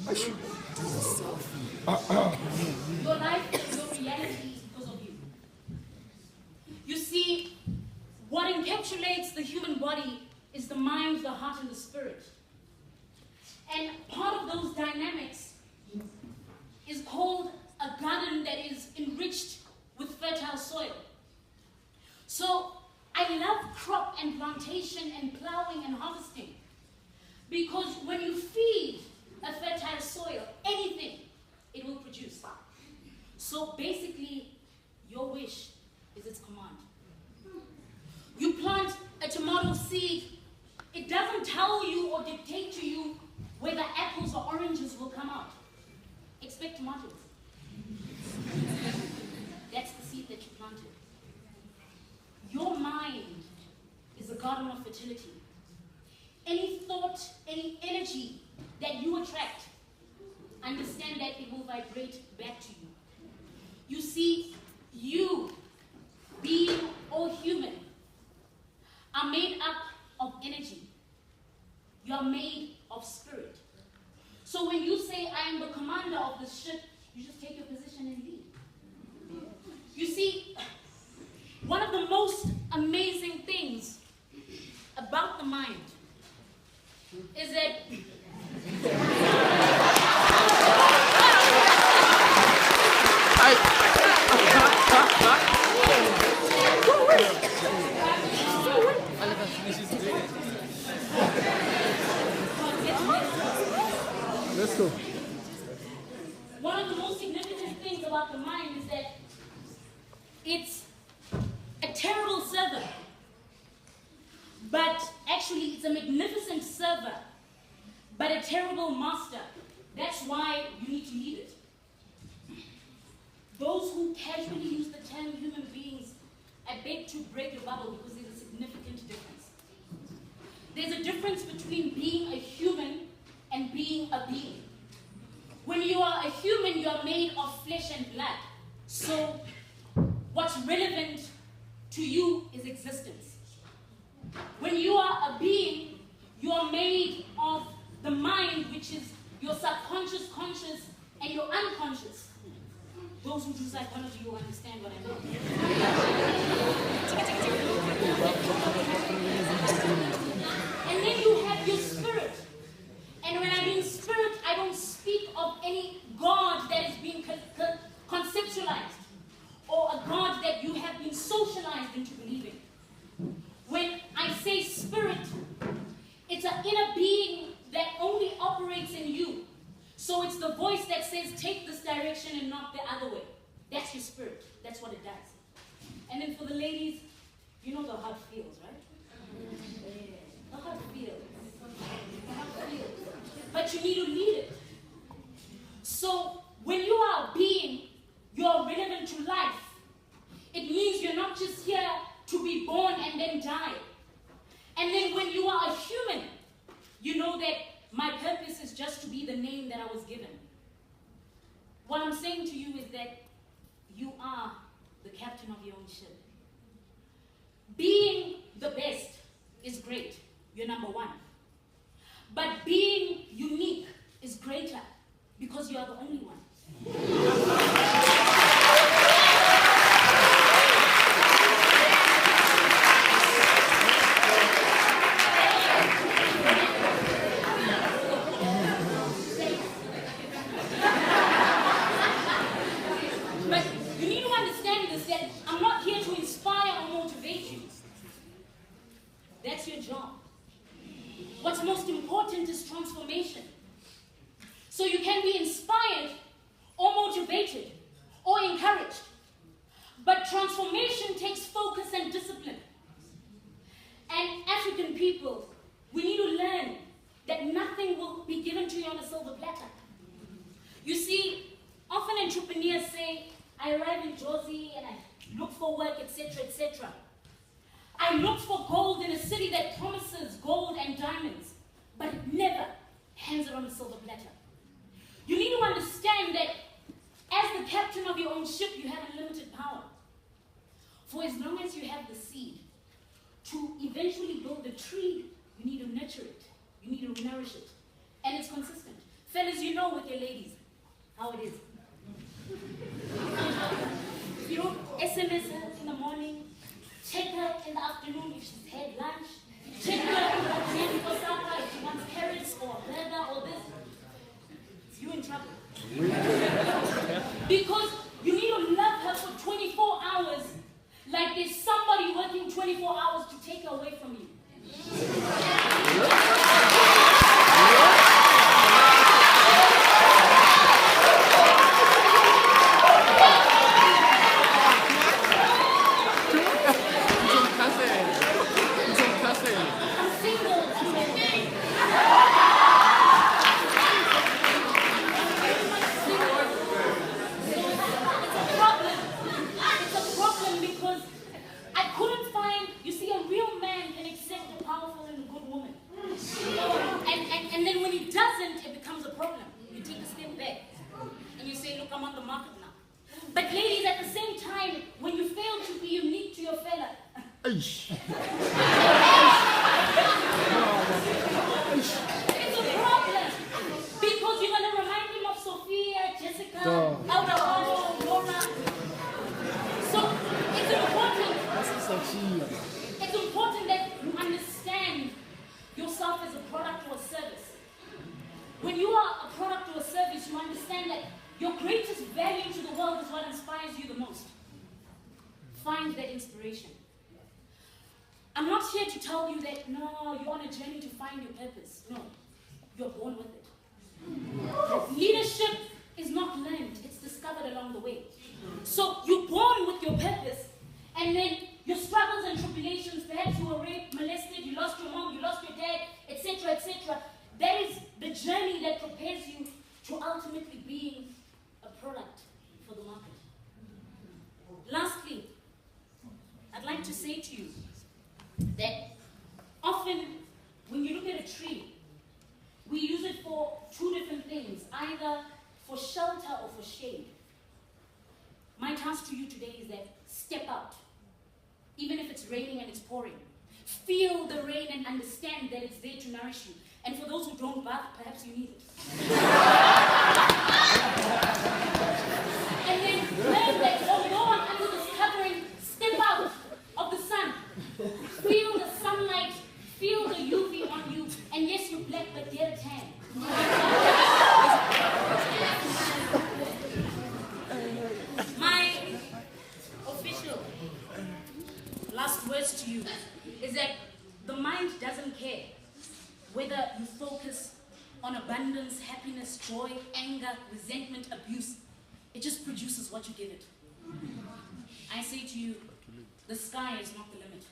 Your life is your reality because of you. You see, what encapsulates the human body is the mind, the heart, and the spirit. And part of those dynamics is called a garden that is enriched with fertile soil. So I love crop and plantation and plowing and harvesting, because when you feed a fertile soil anything, it will produce. So basically, your wish is its command. You plant a tomato seed, it doesn't tell you or dictate to you whether apples or oranges will come out. Expect tomatoes. That's the seed that you planted. Your mind is a garden of fertility. Any thought, any energy that you attract, understand that it will vibrate back to you. You see, you, being or human, are made up of energy. You are made of spirit. So when you say, I am the commander of this ship, you just take your position and lead. You see, one of the most amazing things about the mind is that Let's go. one of the most significant things about the mind is that it's a terrible server, but actually it's a magnificent server, but a terrible master. That's why you need to lead it. Those who casually use the term human beings, I beg to break your bubble, because there's a significant difference. There's a difference between being a human and being a being. When you are a human, you are made of flesh and blood. So what's relevant to you is existence. When you are a being, you are made of the mind, which is your subconscious, conscious, and your unconscious. Those who do psychology will understand what I mean. And then you have your spirit. And when I mean spirit, I don't speak of any God that is being conceptualized, or a God that you have been socialized into believing. When I say spirit, it's an inner being that only operates in you. So it's the voice that says, take this direction and not the other way. That's your spirit. That's what it does. And then for the ladies, you know the heart feels, right? Yeah. The heart feels. The heart feels. But you need to lead it. So when you are a being, you are relevant to life. It means you're not just here to be born and then die. And then when you are a human, you know that my purpose is just to be the name that I was given. What I'm saying to you is that you are the captain of your own ship. Being the best is great. You're number one. But being unique is greater, because you are the only one. But you need to understand this, that I'm not here to inspire or motivate you. That's your job. What's most important is transformation. So you can be inspired or motivated or encouraged. But transformation takes focus and discipline. And African people, we need to learn that nothing will be given to you on a silver platter. You see, often entrepreneurs say, I arrive in Jozi and I look for work, etc., etc. I look for gold in a city that promises gold and diamonds, but it never hands it on a silver platter. You need to understand that as the captain of your own ship, you have unlimited power. For as long as you have the seed, to eventually build the tree, you need to nurture it. You need to nourish it. And it's consistent. Fellas, you know with your ladies how it is. You don't SMS her in the morning, check her in the afternoon if she's had lunch, check her maybe for supper if she wants carrots or burger or this. You're in trouble. Because you need to love her for 24 hours like there's somebody working 24 hours to take her away from you. And then when he doesn't, it becomes a problem. You take a step back and you say, look, I'm on the market now. But ladies, at the same time, when you fail to be unique to your fella, it's a problem. Because you're going to remind him of Sophia, Jessica, Laura, Laura. So it's important. It's important that you understand yourself as a product or a service. When you are a product or a service, you understand that your greatest value to the world is what inspires you the most. Find that inspiration. I'm not here to tell you that, no, you're on a journey to find your purpose. No, you're born with it. Leadership is not learned, it's discovered along the way. So you're born with your purpose, and then your struggles and tribulations, perhaps you were raped, molested, you lost your mom, you lost your dad, etc., etc. That is the journey that prepares you to ultimately being a product for the market. Lastly, I'd like to say to you that often when you look at a tree, we use it for two different things, either for shelter or for shade. My task to you today is that step out. Even if it's raining and it's pouring, feel the rain and understand that it's there to nourish you. And for those who don't bath, perhaps you need it. And then learn that although I'm under this covering, step out of the sun. Feel the sunlight, feel the UV on you, and yes, you're black, but they're a tan. My official last words to you is that the mind doesn't care whether you focus on abundance, happiness, joy, anger, resentment, abuse. It just produces what you give it. I say to you, the sky is not the limit.